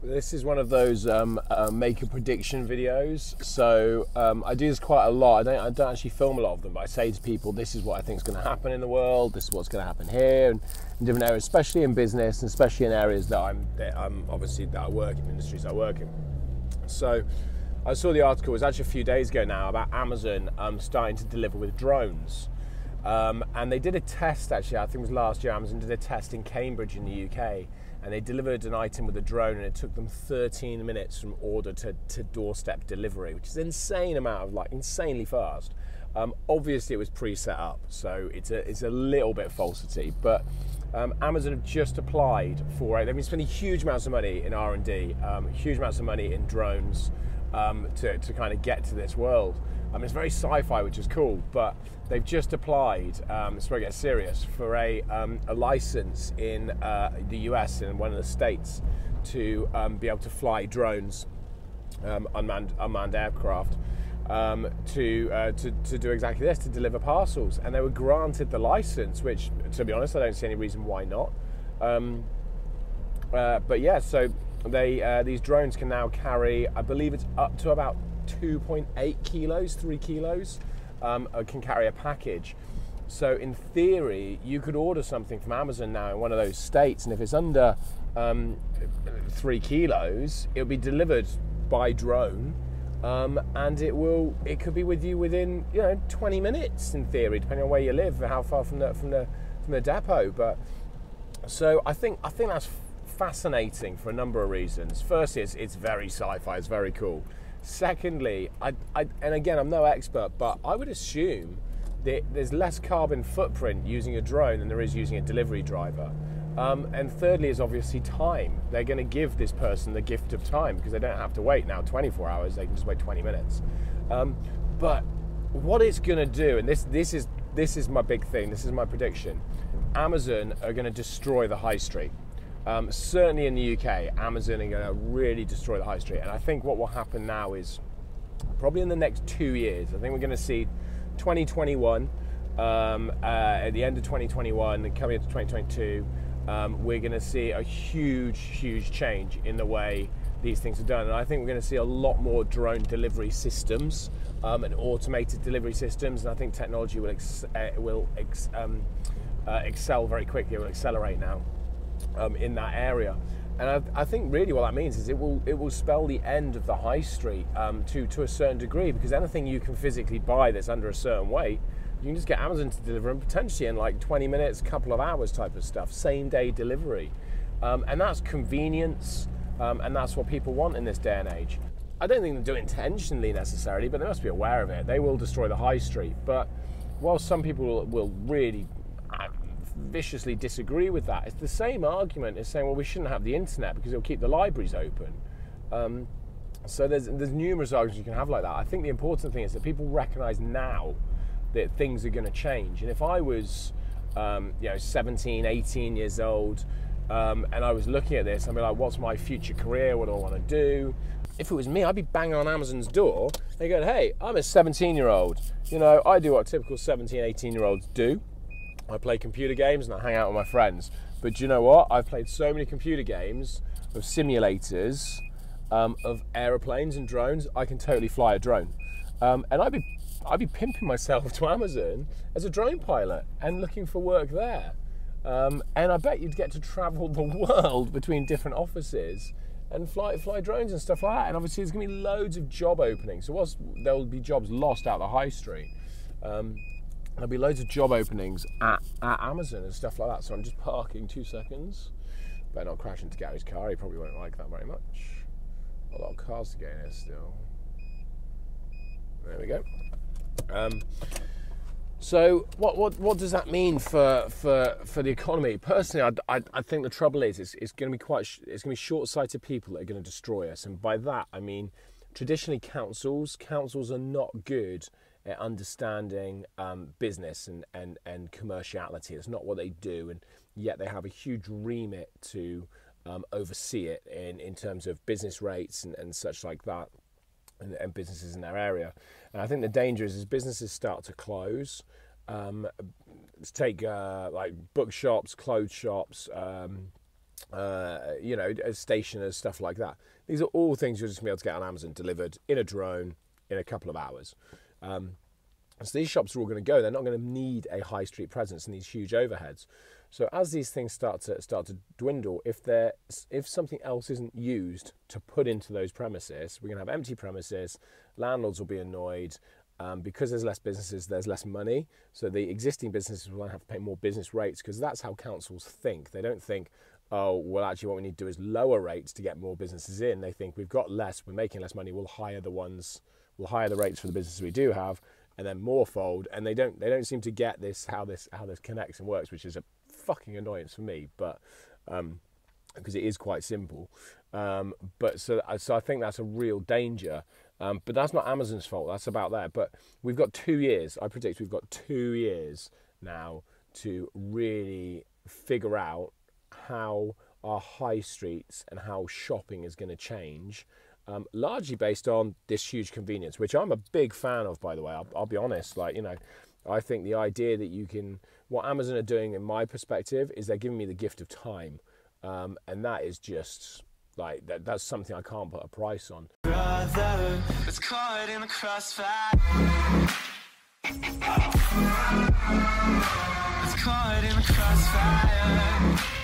This is one of those make a prediction videos. So I do this quite a lot. I don't actually film a lot of them, but I say to people, this is what I think is going to happen in the world. This is what's going to happen here, and in different areas, especially in business, and especially in areas that I'm obviously that I work in, industries I work in. So I saw the article, it was actually a few days ago now, about Amazon starting to deliver with drones. And they did a test, actually, I think it was last year. Amazon did a test in Cambridge in the UK, and they delivered an item with a drone, and it took them 13 minutes from order to doorstep delivery, which is an insane amount of, like, insanely fast. Obviously it was pre-set up, so it's a little bit falsity, but Amazon have just applied for it. They've been spending huge amounts of money in R&D, huge amounts of money in drones, to kind of get to this world. It's very sci-fi, which is cool, but they've just applied, it's where it gets serious, for a license in the US, in one of the states, to be able to fly drones, unmanned aircraft, to do exactly this, to deliver parcels. And they were granted the license, which, to be honest, I don't see any reason why not. But yeah, so these drones can now carry, I believe it's up to about 2.8 kilos, 3 kilos, can carry a package. So in theory, you could order something from Amazon now in one of those states, and if it's under 3 kilos, it'll be delivered by drone, and it could be with you within 20 minutes in theory, depending on where you live, how far from the depot. But so I think that's fascinating for a number of reasons. Firstly, it's very sci-fi, it's very cool. Secondly, and again, I'm no expert, but I would assume that there's less carbon footprint using a drone than there is using a delivery driver. And thirdly is obviously time. They're going to give this person the gift of time, because they don't have to wait now 24 hours, they can just wait 20 minutes. But what it's going to do, and this is my big thing, this is my prediction, Amazon are going to destroy the high street. Certainly in the UK, Amazon are going to really destroy the high street. And I think what will happen now is, probably in the next 2 years, I think we're going to see 2021, at the end of 2021 and coming into 2022, we're going to see a huge change in the way these things are done. And I think we're going to see a lot more drone delivery systems and automated delivery systems. And I think technology will excel very quickly, it will accelerate now. In that area, and I think really what that means is it will spell the end of the high street to a certain degree, because anything you can physically buy that's under a certain weight, you can just get Amazon to deliver, and potentially in like 20 minutes, couple of hours type of stuff, same day delivery, and that's convenience, and that's what people want in this day and age. I don't think they do it intentionally necessarily, but they must be aware of it. They will destroy the high street, but while some people will really viciously disagree with that, it's the same argument as saying, well, we shouldn't have the internet because it'll keep the libraries open. So there's numerous arguments you can have like that. I think the important thing is that people recognize now that things are going to change. And if I was 17, 18 years old, and I was looking at this, I'd be like, what's my future career? What do I want to do? If it was me, I'd be banging on Amazon's door and going, hey, I'm a 17-year-old. I do what typical 17, 18-year-olds do. I play computer games and I hang out with my friends. But do you know what? I've played so many computer games of simulators of aeroplanes and drones. I can totally fly a drone, and I'd be pimping myself to Amazon as a drone pilot and looking for work there. And I bet you'd get to travel the world between different offices and fly drones and stuff like that. And obviously, there's going to be loads of job openings. So whilst there will be jobs lost out the high street, there'll be loads of job openings at Amazon and stuff like that. So I'm just parking 2 seconds. Better not crash into Gary's car. He probably won't like that very much. A lot of cars to get in here still. There we go. So what does that mean for the economy? Personally, I think the trouble is it's going to be short-sighted people that are going to destroy us. And by that I mean, traditionally councils are not good at understanding business and commerciality. It's not what they do, and yet they have a huge remit to oversee it in terms of business rates and such like that, and businesses in their area. And I think the danger is as businesses start to close, let's take like bookshops, clothes shops, you know, stationers, stuff like that. These are all things you'll just be able to get on Amazon delivered in a drone in a couple of hours. So these shops are all going to go. They're not going to need a high street presence and these huge overheads. So as these things start to dwindle, if something else isn't used to put into those premises, we're going to have empty premises. Landlords will be annoyed. Because there's less businesses, there's less money. So the existing businesses will have to pay more business rates, because that's how councils think. They don't think, oh, well, actually what we need to do is lower rates to get more businesses in. They think we've got less, we're making less money, we'll hire the rates for the businesses we do have, and then more fold. And they don't seem to get this how this connects and works, which is a fucking annoyance for me, but because it is quite simple. But so I think that's a real danger. But that's not Amazon's fault. That's about there. But we've got 2 years. I predict we've got 2 years now to really figure out how our high streets and how shopping is going to change. Largely based on this huge convenience, which I'm a big fan of, by the way. I'll be honest. Like, you know, I think the idea that you can, what Amazon are doing, in my perspective, is they're giving me the gift of time, and that is just like that's something I can't put a price on. Brother, it's caught in the crossfire. It's caught in the crossfire.